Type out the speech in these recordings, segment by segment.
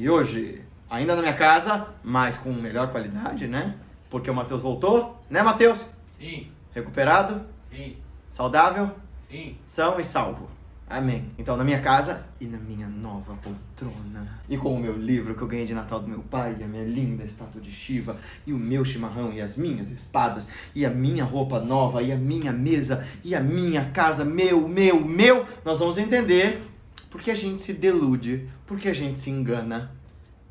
E hoje, ainda na minha casa, mas com melhor qualidade, né? Porque o Matheus voltou, né, Matheus? Sim, Recuperado, sim, saudável, sim. são e salvo. Amém. Então, na minha casa e na minha nova poltrona. E com o meu livro que eu ganhei de Natal do meu pai, e a minha linda estátua de Shiva, e o meu chimarrão, e as minhas espadas, e a minha roupa nova, e a minha mesa, e a minha casa, meu, nós vamos entender por que a gente se delude, por que a gente se engana,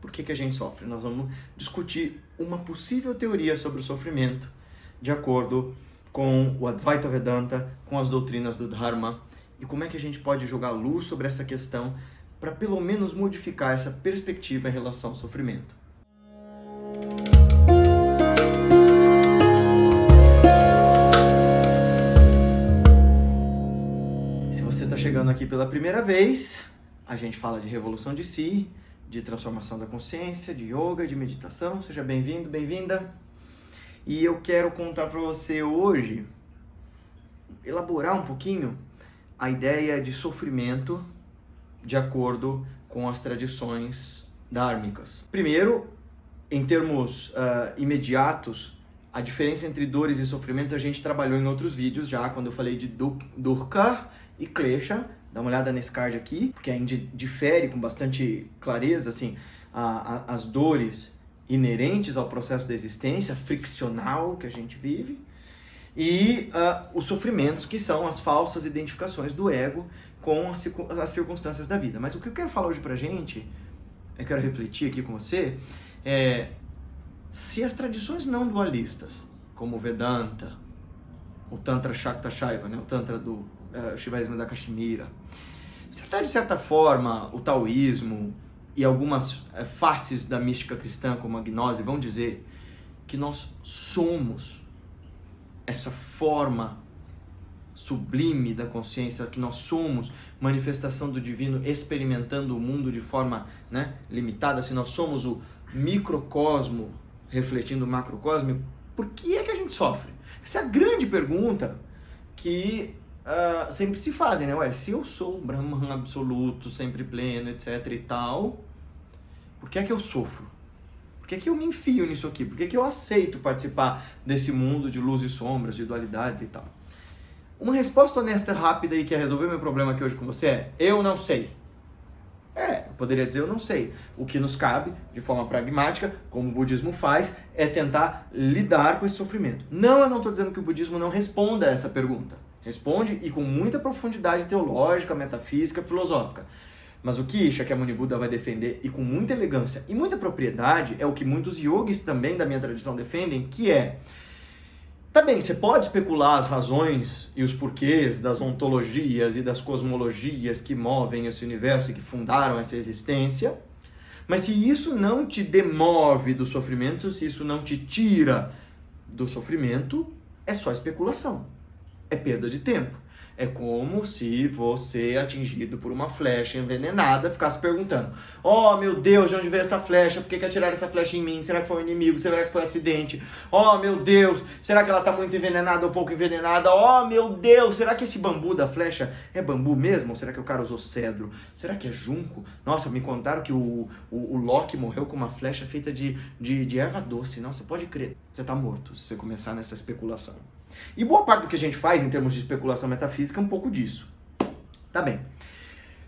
por que a gente sofre. Nós vamos discutir uma possível teoria sobre o sofrimento, de acordo com o Advaita Vedanta, com as doutrinas do Dharma, e como é que a gente pode jogar luz sobre essa questão para pelo menos modificar essa perspectiva em relação ao sofrimento. Se você está chegando aqui pela primeira vez, a gente fala de revolução de si, de transformação da consciência, de yoga, de meditação. Seja bem-vindo, bem-vinda. E eu quero contar para você hoje, elaborar um pouquinho a ideia de sofrimento de acordo com as tradições dhármicas. Primeiro, em termos imediatos, a diferença entre dores e sofrimentos a gente trabalhou em outros vídeos já, quando eu falei de dukkha e klesha. Dá uma olhada nesse card aqui, porque ainda difere com bastante clareza assim, as dores inerentes ao processo da existência, friccional que a gente vive, e os sofrimentos, que são as falsas identificações do ego com as circunstâncias da vida. Mas o que eu quero falar hoje pra gente, eu quero refletir aqui com você, é se as tradições não dualistas, como o Vedanta, o Tantra Shakta Shaiva, né, o Tantra do Shivaísmo da Kashmira, se até de certa forma o taoísmo e algumas faces da mística cristã, como a gnose, vão dizer que nós somos essa forma sublime da consciência, que nós somos manifestação do divino experimentando o mundo de forma, né, limitada, se nós somos o microcosmo refletindo o macrocosmo, por que é que a gente sofre? Essa é a grande pergunta que sempre se fazem, né? Ué, se eu sou o Brahman absoluto, sempre pleno, etc e tal, por que é que eu sofro? Por que é que eu me enfio nisso aqui? Por que é que eu aceito participar desse mundo de luz e sombras, de dualidades e tal? Uma resposta honesta, rápida e que quer resolver meu problema aqui hoje com você é: eu não sei. Eu poderia dizer eu não sei. O que nos cabe, de forma pragmática, como o budismo faz, é tentar lidar com esse sofrimento. Não, eu não estou dizendo que o budismo não responda a essa pergunta. Responde, e com muita profundidade teológica, metafísica, filosófica. Mas o que Shakyamuni Buda vai defender, e com muita elegância e muita propriedade, é o que muitos yogis também da minha tradição defendem, que é: tá bem, você pode especular as razões e os porquês das ontologias e das cosmologias que movem esse universo e que fundaram essa existência, mas se isso não te demove do sofrimento, se isso não te tira do sofrimento, é só especulação, é perda de tempo. É como se você, atingido por uma flecha envenenada, ficasse perguntando: oh, meu Deus, de onde veio essa flecha? Por que atiraram essa flecha em mim? Será que foi um inimigo? Será que foi um acidente? Oh, meu Deus, será que ela está muito envenenada ou pouco envenenada? Oh, meu Deus, será que esse bambu da flecha é bambu mesmo? Ou será que o cara usou cedro? Será que é junco? Nossa, me contaram que o Loki morreu com uma flecha feita de erva doce. Nossa, pode crer, você está morto se você começar nessa especulação. E boa parte do que a gente faz em termos de especulação metafísica é um pouco disso. Tá bem.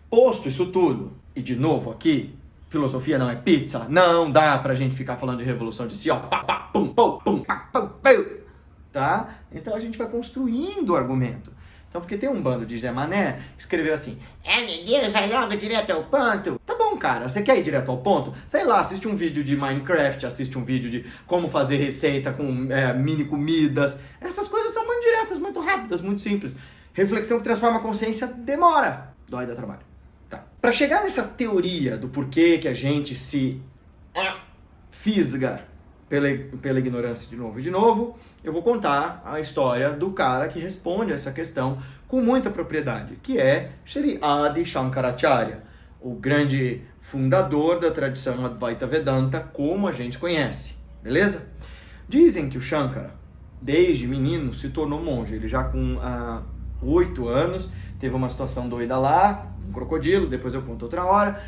Posto isso tudo, e de novo aqui, filosofia não é pizza, não dá pra gente ficar falando de revolução de si, ó, pá, pá, pum, pum, pum, pá, pum, pum, tá? Então a gente vai construindo o argumento. Então, porque tem um bando de Zé Mané que escreveu assim: meu Deus, vai logo direto ao ponto. Tá bom, cara, você quer ir direto ao ponto? Sei lá, assiste um vídeo de Minecraft, assiste um vídeo de como fazer receita com mini comidas. Essas coisas são muito diretas, muito rápidas, muito simples. Reflexão que transforma a consciência demora. Dói, dá trabalho. Tá. Pra chegar nessa teoria do porquê que a gente se fisga pela ignorância de novo e de novo, eu vou contar a história do cara que responde a essa questão com muita propriedade, que é Shri Adi Shankaracharya, o grande fundador da tradição Advaita Vedanta como a gente conhece, beleza? Dizem que o Shankara, desde menino, se tornou monge. Ele já com 8 anos teve uma situação doida lá, um crocodilo, depois eu conto outra hora.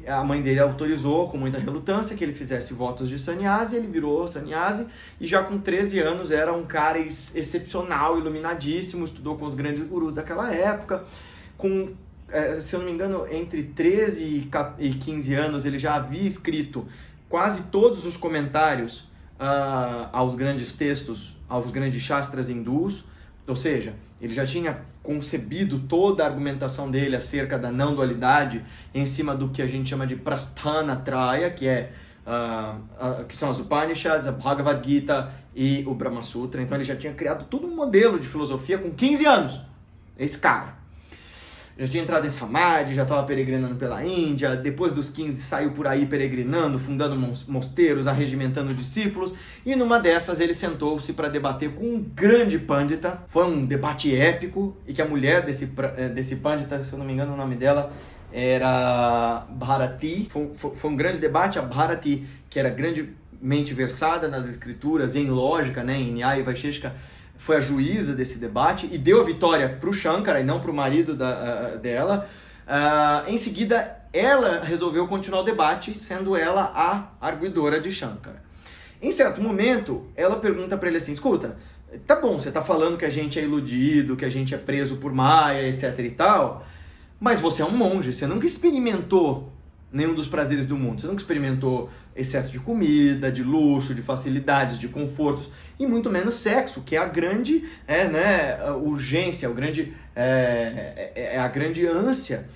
A mãe dele autorizou com muita relutância que ele fizesse votos de sannyasi, ele virou sannyasi e já com 13 anos era um cara excepcional, iluminadíssimo, estudou com os grandes gurus daquela época. Se eu não me engano, entre 13 e 15 anos ele já havia escrito quase todos os comentários aos grandes textos, aos grandes shastras hindus, ou seja, ele já tinha concebido toda a argumentação dele acerca da não dualidade em cima do que a gente chama de Prasthana Traya, que são as Upanishads, a Bhagavad Gita e o Brahma Sutra. Então ele já tinha criado todo um modelo de filosofia com 15 anos, esse cara. Já tinha entrado em Samadhi, já estava peregrinando pela Índia, depois dos 15 saiu por aí peregrinando, fundando mosteiros, arregimentando discípulos, e numa dessas ele sentou-se para debater com um grande Pandita. Foi um debate épico, e que a mulher desse Pandita, se eu não me engano o nome dela, era Bharati. Foi um grande debate. A Bharati, que era grandemente versada nas escrituras, em lógica, né, em Nyaya e Vaisheshika, foi a juíza desse debate e deu a vitória para o Shankara e não para o marido dela. Em seguida, ela resolveu continuar o debate, sendo ela a arguidora de Shankara. Em certo momento, ela pergunta para ele assim: escuta, tá bom, você tá falando que a gente é iludido, que a gente é preso por Maya, etc e tal, mas você é um monge, você nunca experimentou nenhum dos prazeres do mundo. Você nunca experimentou excesso de comida, de luxo, de facilidades, de confortos, e muito menos sexo, que é a grande urgência, a grande ânsia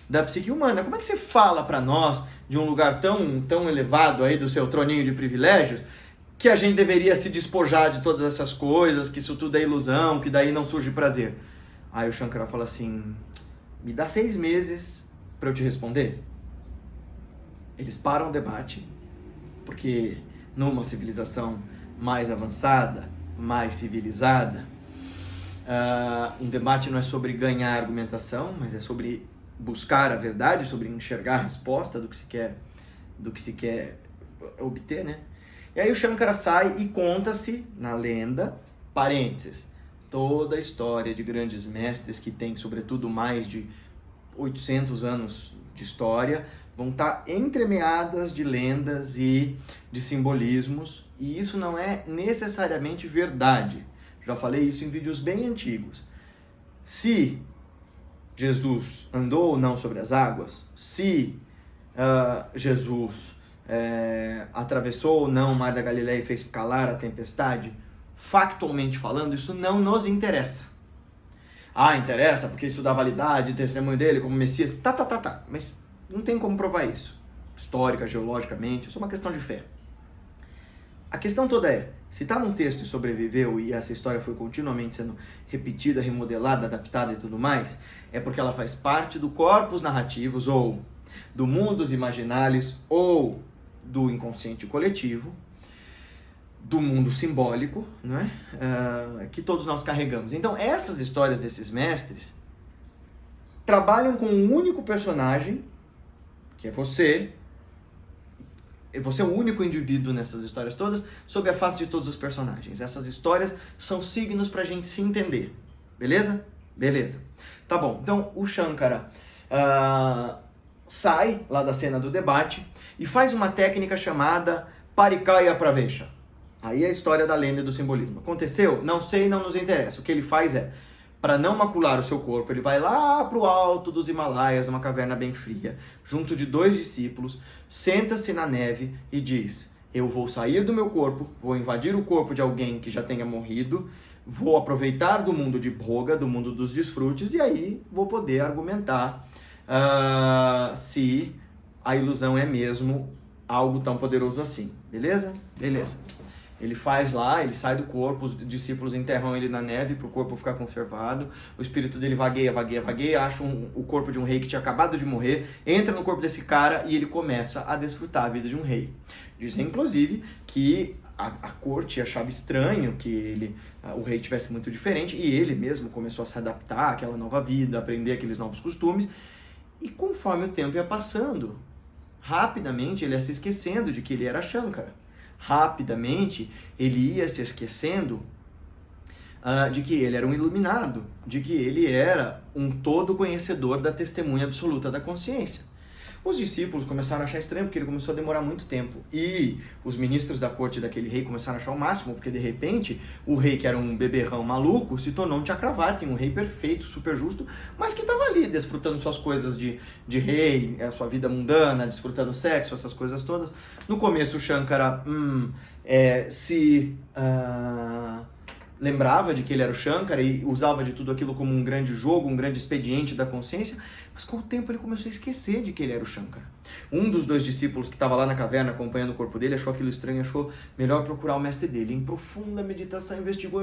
da psique humana. Como é que você fala para nós de um lugar tão elevado aí do seu troninho de privilégios, que a gente deveria se despojar de todas essas coisas, que isso tudo é ilusão, que daí não surge prazer? Aí o Shankara fala assim: me dá 6 meses para eu te responder. Eles param o debate, porque numa civilização mais avançada, mais civilizada, um debate não é sobre ganhar argumentação, mas é sobre buscar a verdade, sobre enxergar a resposta do que se quer obter, né? E aí o Shankara sai e conta-se na lenda, parênteses, toda a história de grandes mestres que tem, sobretudo, mais de 800 anos de história, vão estar entremeadas de lendas e de simbolismos, e isso não é necessariamente verdade. Já falei isso em vídeos bem antigos. Se Jesus andou ou não sobre as águas, se Jesus atravessou ou não o Mar da Galileia e fez calar a tempestade, factualmente falando, isso não nos interessa. Interessa porque isso dá validade, testemunho dele como Messias, mas não tem como provar isso, histórica, geologicamente, isso é uma questão de fé. A questão toda é, se está num texto e sobreviveu e essa história foi continuamente sendo repetida, remodelada, adaptada e tudo mais, é porque ela faz parte do corpus narrativos, ou do mundus imaginalis, ou do inconsciente coletivo, do mundo simbólico, não é? Que todos nós carregamos. Então, essas histórias desses mestres trabalham com um único personagem, que é você. Você é o único indivíduo nessas histórias todas, sob a face de todos os personagens. Essas histórias são signos para a gente se entender. Beleza? Beleza. Tá bom. Então, o Shankara sai lá da cena do debate e faz uma técnica chamada Parikaya Pravesha. Aí é a história da lenda e do simbolismo. Aconteceu? Não sei, não nos interessa. O que ele faz é, para não macular o seu corpo, ele vai lá para o alto dos Himalaias, numa caverna bem fria, junto de 2 discípulos, senta-se na neve e diz: eu vou sair do meu corpo, vou invadir o corpo de alguém que já tenha morrido, vou aproveitar do mundo de Bhoga, do mundo dos desfrutes, e aí vou poder argumentar se a ilusão é mesmo algo tão poderoso assim. Beleza? Beleza. Ele faz lá, ele sai do corpo, os discípulos enterram ele na neve para o corpo ficar conservado, o espírito dele vagueia, acha o corpo de um rei que tinha acabado de morrer, entra no corpo desse cara e ele começa a desfrutar a vida de um rei. Dizem, inclusive, que a corte achava estranho que o rei tivesse muito diferente, e ele mesmo começou a se adaptar àquela nova vida, aprender aqueles novos costumes, e conforme o tempo ia passando, rapidamente ele ia se esquecendo de que ele era Shankara. Rapidamente ele ia se esquecendo de que ele era um iluminado, de que ele era um todo conhecedor da testemunha absoluta da consciência. Os discípulos começaram a achar estranho, porque ele começou a demorar muito tempo. E os ministros da corte daquele rei começaram a achar o máximo, porque de repente o rei, que era um beberrão maluco, se tornou um Chakravarti, um rei perfeito, super justo, mas que estava ali desfrutando suas coisas de rei, a sua vida mundana, desfrutando sexo, essas coisas todas. No começo o Shankara lembrava de que ele era o Shankara e usava de tudo aquilo como um grande jogo, um grande expediente da consciência, mas com o tempo ele começou a esquecer de que ele era o Shankara. Um dos dois discípulos que estava lá na caverna acompanhando o corpo dele achou aquilo estranho, achou melhor procurar o mestre dele. Em profunda meditação, investigou,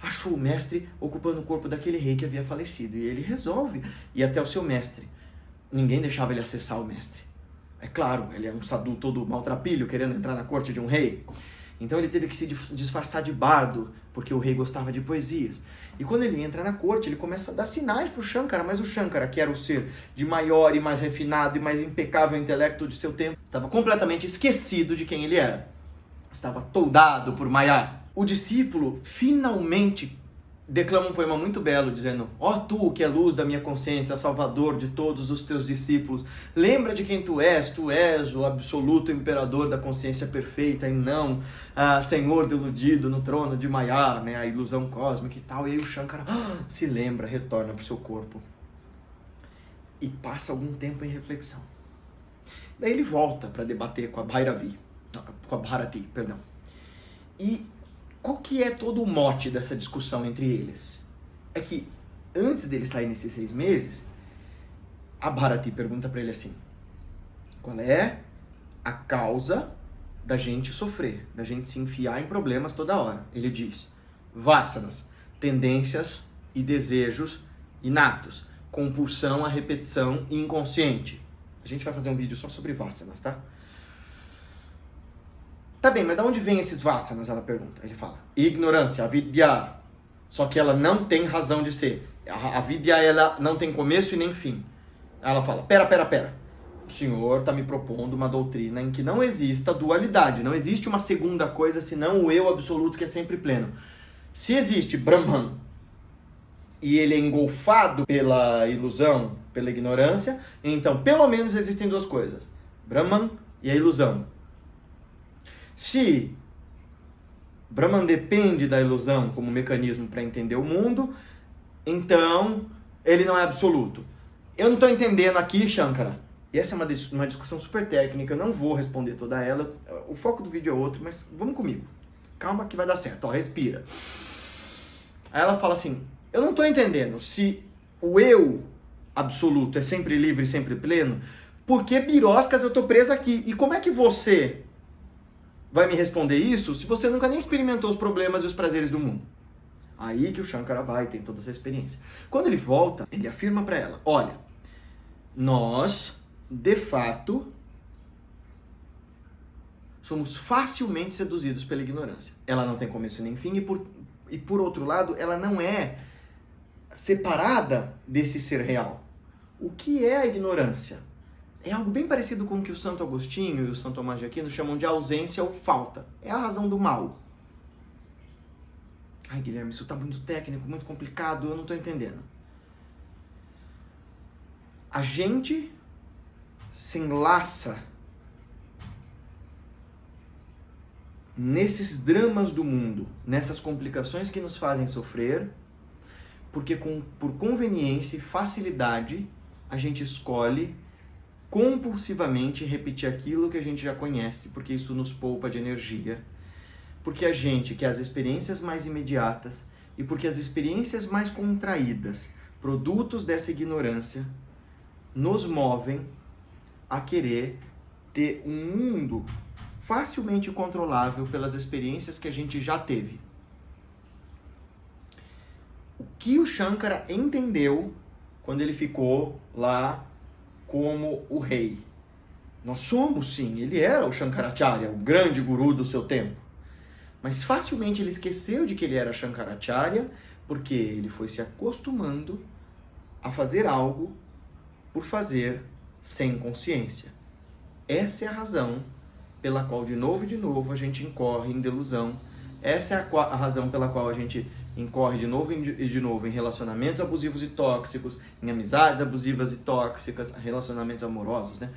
achou o mestre ocupando o corpo daquele rei que havia falecido. E ele resolve ir até o seu mestre. Ninguém deixava ele acessar o mestre. É claro, ele é um sadhu todo maltrapilho, querendo entrar na corte de um rei. Então ele teve que se disfarçar de bardo, porque o rei gostava de poesias. E quando ele entra na corte, ele começa a dar sinais para o Shankara, mas o Shankara, que era o ser de maior e mais refinado e mais impecável intelecto de seu tempo, estava completamente esquecido de quem ele era. Estava toldado por Maya. O discípulo finalmente declama um poema muito belo, dizendo: ó tu que é luz da minha consciência, salvador de todos os teus discípulos, lembra de quem tu és o absoluto imperador da consciência perfeita e não senhor deludido no trono de Maya, né, a ilusão cósmica e tal. E aí o Shankara se lembra, retorna para o seu corpo e passa algum tempo em reflexão. Daí ele volta para debater com a Bharati, perdão. E qual que é todo o mote dessa discussão entre eles? É que, antes dele sair nesses 6 meses, a Bharati pergunta para ele assim: qual é a causa da gente sofrer, da gente se enfiar em problemas toda hora? Ele diz: vasanas, tendências e desejos inatos, compulsão à repetição e inconsciente. A gente vai fazer um vídeo só sobre vasanas, tá? Tá bem, mas de onde vem esses vasanas? Ela pergunta. Ele fala: ignorância, avidya. Só que ela não tem razão de ser. A avidya, ela não tem começo e nem fim. Ela fala: pera. O senhor está me propondo uma doutrina em que não exista dualidade. Não existe uma segunda coisa senão o eu absoluto que é sempre pleno. Se existe Brahman e ele é engolfado pela ilusão, pela ignorância, então pelo menos existem 2 coisas: Brahman e a ilusão. Se Brahman depende da ilusão como mecanismo para entender o mundo, então ele não é absoluto. Eu não estou entendendo aqui, Shankara. E essa é uma discussão super técnica, eu não vou responder toda ela. O foco do vídeo é outro, mas vamos comigo. Calma que vai dar certo, ó, respira. Aí ela fala assim: eu não estou entendendo se o eu absoluto é sempre livre, sempre pleno, por que biroscas eu estou presa aqui? E como é que você vai me responder isso se você nunca nem experimentou os problemas e os prazeres do mundo? Aí que o Shankara vai, tem toda essa experiência. Quando ele volta, ele afirma para ela: olha, nós, de fato, somos facilmente seduzidos pela ignorância. Ela não tem começo nem fim e por outro lado, ela não é separada desse ser real. O que é a ignorância? É algo bem parecido com o que o Santo Agostinho e o Santo Tomás de Aquino chamam de ausência ou falta. É a razão do mal. Ai, Guilherme, isso está muito técnico, muito complicado, eu não estou entendendo. A gente se enlaça nesses dramas do mundo, nessas complicações que nos fazem sofrer, porque por conveniência e facilidade a gente escolhe compulsivamente repetir aquilo que a gente já conhece, porque isso nos poupa de energia, porque a gente quer as experiências mais imediatas e porque as experiências mais contraídas, produtos dessa ignorância, nos movem a querer ter um mundo facilmente controlável pelas experiências que a gente já teve. O que o Shankara entendeu quando ele ficou lá como o rei? Nós somos, sim, ele era o Shankaracharya, o grande guru do seu tempo. Mas facilmente ele esqueceu de que ele era Shankaracharya, porque ele foi se acostumando a fazer algo por fazer sem consciência. Essa é a razão pela qual de novo e de novo a gente incorre em delusão Essa é a razão pela qual a gente incorre de novo e de novo em relacionamentos abusivos e tóxicos, em amizades abusivas e tóxicas, relacionamentos amorosos, né?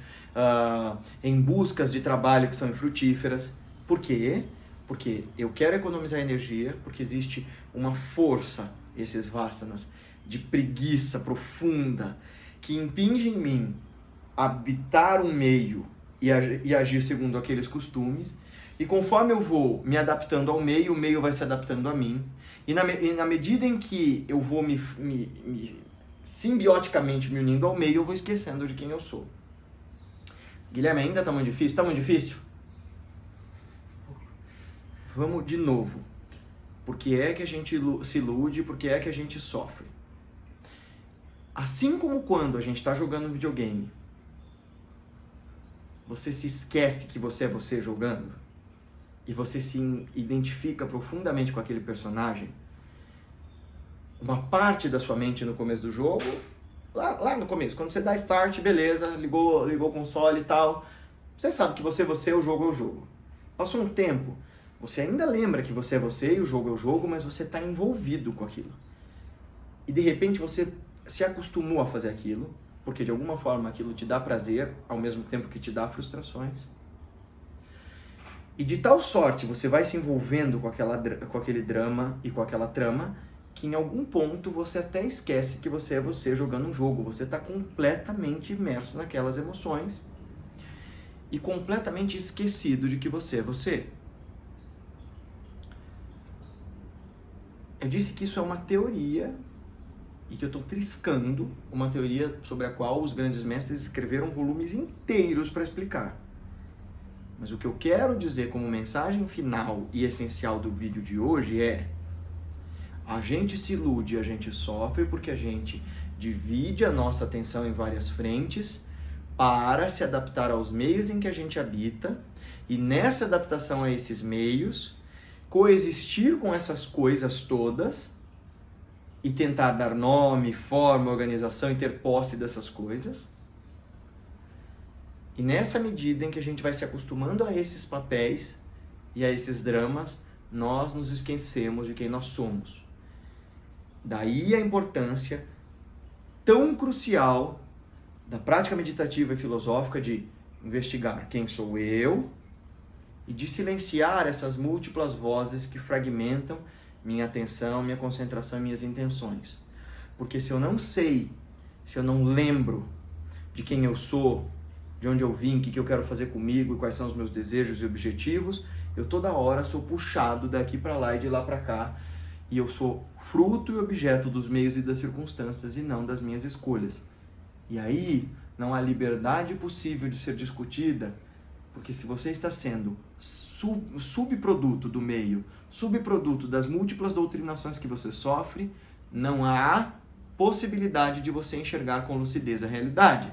Em buscas de trabalho que são infrutíferas. Por quê? Porque eu quero economizar energia, porque existe uma força, esses vastanas, de preguiça profunda, que impinge em mim habitar um meio e agir segundo aqueles costumes. E conforme eu vou me adaptando ao meio, o meio vai se adaptando a mim. E na medida em que eu vou simbioticamente me unindo ao meio, eu vou esquecendo de quem eu sou. Guilherme, ainda tá muito difícil? Tá muito difícil? Vamos de novo. Por que é que a gente se ilude? Por que é que a gente sofre? Assim como quando a gente está jogando um videogame, você se esquece que você é você jogando, e você se identifica profundamente com aquele personagem, uma parte da sua mente no começo do jogo, lá no começo, quando você dá start, beleza, ligou o console e tal, você sabe que você é você, o jogo é o jogo. Passou um tempo, você ainda lembra que você é você e o jogo é o jogo, mas você está envolvido com aquilo. E de repente você se acostumou a fazer aquilo, porque de alguma forma aquilo te dá prazer, ao mesmo tempo que te dá frustrações. E de tal sorte você vai se envolvendo com aquele drama e com aquela trama, que em algum ponto você até esquece que você é você jogando um jogo. Você está completamente imerso naquelas emoções e completamente esquecido de que você é você. Eu disse que isso é uma teoria e que eu estou triscando uma teoria sobre a qual os grandes mestres escreveram volumes inteiros para explicar. Mas o que eu quero dizer como mensagem final e essencial do vídeo de hoje é: a gente se ilude, a gente sofre porque a gente divide a nossa atenção em várias frentes para se adaptar aos meios em que a gente habita, e nessa adaptação a esses meios, coexistir com essas coisas todas e tentar dar nome, forma, organização e ter posse dessas coisas. E nessa medida em que a gente vai se acostumando a esses papéis e a esses dramas, nós nos esquecemos de quem nós somos. Daí a importância tão crucial da prática meditativa e filosófica de investigar quem sou eu e de silenciar essas múltiplas vozes que fragmentam minha atenção, minha concentração e minhas intenções. Porque se eu não sei, se eu não lembro de quem eu sou, de onde eu vim, o que eu quero fazer comigo, quais são os meus desejos e objetivos, eu toda hora sou puxado daqui para lá e de lá para cá, e eu sou fruto e objeto dos meios e das circunstâncias e não das minhas escolhas. E aí não há liberdade possível de ser discutida, porque se você está sendo subproduto do meio, subproduto das múltiplas doutrinações que você sofre, não há possibilidade de você enxergar com lucidez a realidade.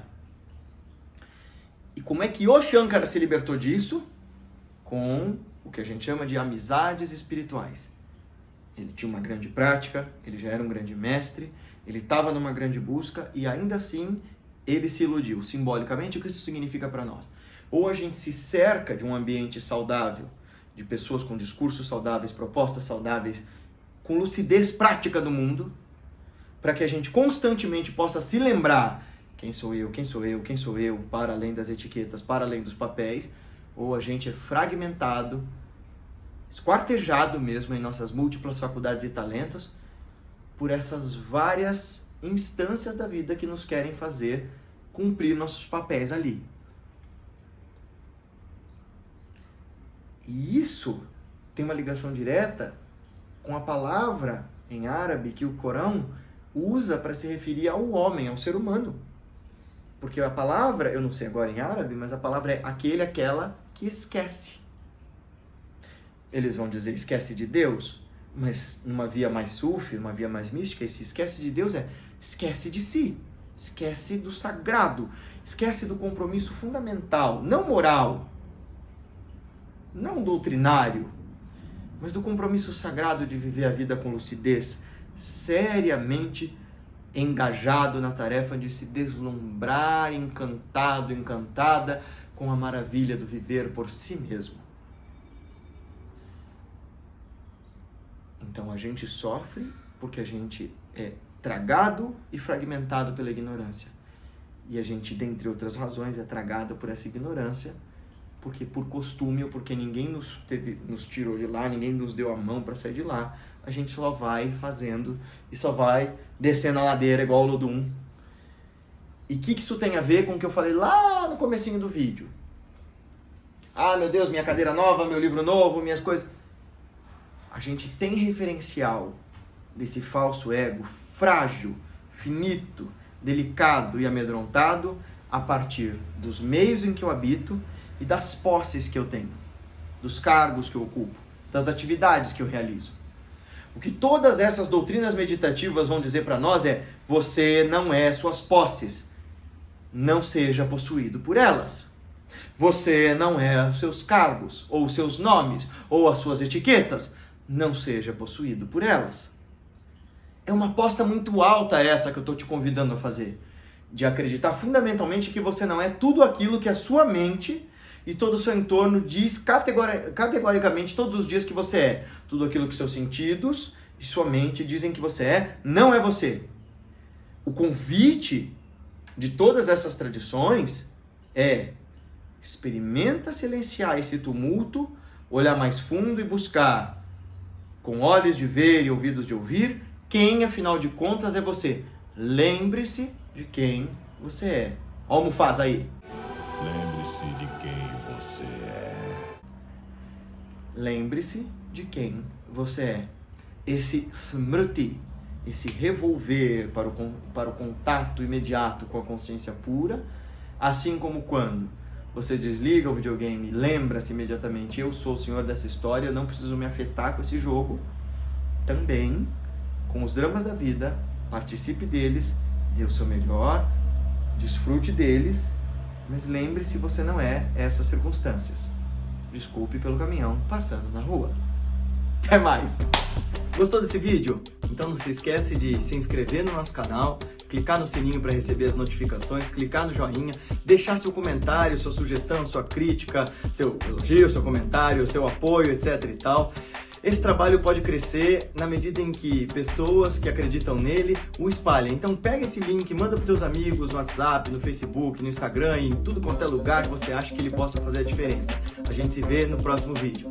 E como é que o Shankara se libertou disso? Com o que a gente chama de amizades espirituais. Ele tinha uma grande prática, ele já era um grande mestre, ele estava numa grande busca e ainda assim ele se iludiu. Simbolicamente, o que isso significa para nós? Ou a gente se cerca de um ambiente saudável, de pessoas com discursos saudáveis, propostas saudáveis, com lucidez prática do mundo, para que a gente constantemente possa se lembrar quem sou eu, quem sou eu, quem sou eu, para além das etiquetas, para além dos papéis, ou a gente é fragmentado, esquartejado mesmo em nossas múltiplas faculdades e talentos, por essas várias instâncias da vida que nos querem fazer cumprir nossos papéis ali. E isso tem uma ligação direta com a palavra em árabe que o Corão usa para se referir ao homem, ao ser humano. Porque a palavra, eu não sei agora em árabe, mas a palavra é aquele, aquela que esquece. Eles vão dizer esquece de Deus, mas numa via mais sufi, numa via mais mística, esse esquece de Deus é esquece de si, esquece do sagrado, esquece do compromisso fundamental, não moral, não doutrinário, mas do compromisso sagrado de viver a vida com lucidez, seriamente engajado na tarefa de se deslumbrar, encantado, encantada com a maravilha do viver por si mesmo. Então a gente sofre porque a gente é tragado e fragmentado pela ignorância. E a gente, dentre outras razões, é tragado por essa ignorância, porque por costume ou porque ninguém nos tirou de lá, ninguém nos deu a mão para sair de lá, a gente só vai fazendo e só vai descendo a ladeira igual o Lodum. E o que isso tem a ver com o que eu falei lá no comecinho do vídeo? Ah, meu Deus, minha cadeira nova, meu livro novo, minhas coisas... A gente tem referencial desse falso ego frágil, finito, delicado e amedrontado a partir dos meios em que eu habito e das posses que eu tenho, dos cargos que eu ocupo, das atividades que eu realizo. O que todas essas doutrinas meditativas vão dizer para nós é: você não é suas posses, não seja possuído por elas. Você não é os seus cargos, ou os seus nomes, ou as suas etiquetas, não seja possuído por elas. É uma aposta muito alta essa que eu estou te convidando a fazer, de acreditar fundamentalmente que você não é tudo aquilo que a sua mente e todo o seu entorno diz categoricamente todos os dias que você é. Tudo aquilo que seus sentidos e sua mente dizem que você é, não é você. O convite de todas essas tradições é: experimenta silenciar esse tumulto, olhar mais fundo e buscar, com olhos de ver e ouvidos de ouvir, quem afinal de contas é você. Lembre-se de quem você é. Ó o Mufasa aí. Lembre-se de quem você é. Lembre-se de quem você é. Esse smriti, esse revolver para o contato imediato com a consciência pura, assim como quando você desliga o videogame, lembra-se imediatamente: eu sou o senhor dessa história, eu não preciso me afetar com esse jogo. Também, com os dramas da vida, participe deles, dê o seu melhor, desfrute deles, mas lembre-se, você não é essas circunstâncias. Desculpe pelo caminhão passando na rua. Até mais! Gostou desse vídeo? Então não se esquece de se inscrever no nosso canal, clicar no sininho para receber as notificações, clicar no joinha, deixar seu comentário, sua sugestão, sua crítica, seu elogio, seu comentário, seu apoio, etc e tal. Esse trabalho pode crescer na medida em que pessoas que acreditam nele o espalhem. Então pega esse link, manda para os teus amigos no WhatsApp, no Facebook, no Instagram, em tudo quanto é lugar que você acha que ele possa fazer a diferença. A gente se vê no próximo vídeo.